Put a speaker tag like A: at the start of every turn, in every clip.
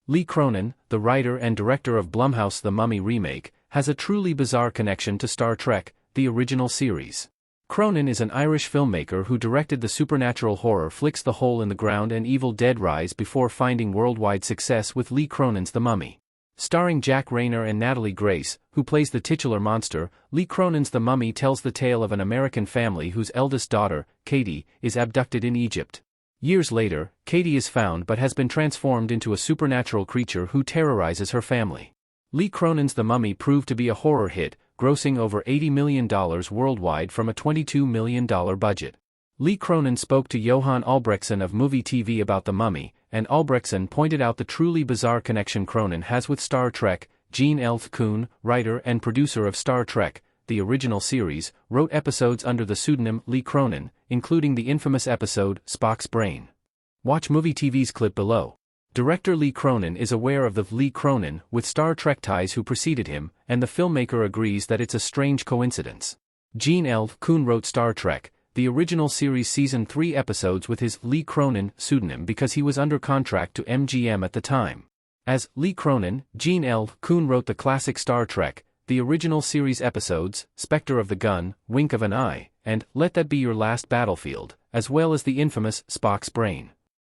A: Lee Cronin, the writer and director of Blumhouse The Mummy remake, has a truly bizarre connection to Star Trek, the original series. Cronin is an Irish filmmaker who directed the supernatural horror flicks The Hole in the Ground and Evil Dead Rise before finding worldwide success with Lee Cronin's The Mummy. Starring Jack Rayner and Natalie Grace, who plays the titular monster, Lee Cronin's The Mummy tells the tale of an American family whose eldest daughter, Katie, is abducted in Egypt. Years later, Katie is found but has been transformed into a supernatural creature who terrorizes her family. Lee Cronin's The Mummy proved to be a horror hit, grossing over $80 million worldwide from a $22 million budget. Lee Cronin spoke to Johan Albrechtsen of Movie TV about The Mummy, and Albrechtsen pointed out the truly bizarre connection Cronin has with Star Trek. Gene L. Kuhn, writer and producer of Star Trek, the original series, wrote episodes under the pseudonym Lee Cronin, including the infamous episode Spock's Brain. Watch Movie TV's clip below. Director Lee Cronin is aware of the Lee Cronin with Star Trek ties who preceded him, and the filmmaker agrees that it's a strange coincidence. Gene L. Kuhn wrote Star Trek, the original series Season 3 episodes with his Lee Cronin pseudonym because he was under contract to MGM at the time. As Lee Cronin, Gene L. Kuhn wrote the classic Star Trek, the original series episodes, Spectre of the Gun, Wink of an Eye, and Let That Be Your Last Battlefield, as well as the infamous Spock's Brain.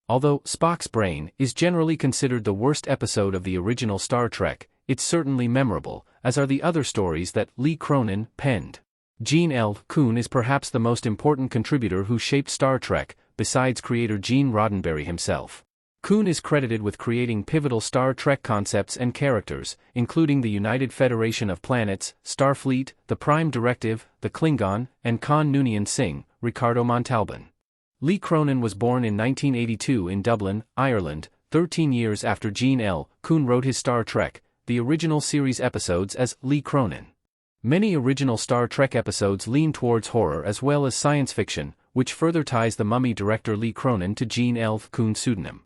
A: Although Spock's Brain is generally considered the worst episode of the original Star Trek, it's certainly memorable, as are the other stories that Lee Cronin penned. Gene L. Kuhn is perhaps the most important contributor who shaped Star Trek, besides creator Gene Roddenberry himself. Kuhn is credited with creating pivotal Star Trek concepts and characters, including the United Federation of Planets, Starfleet, the Prime Directive, the Klingon, and Khan Noonien Singh, Ricardo Montalban. Lee Cronin was born in 1982 in Dublin, Ireland, 13 years after Gene L. Kuhn wrote his Star Trek, the original series episodes as Lee Cronin. Many original Star Trek episodes lean towards horror as well as science fiction, which further ties The Mummy director Lee Cronin to Gene L. Kuhn's pseudonym.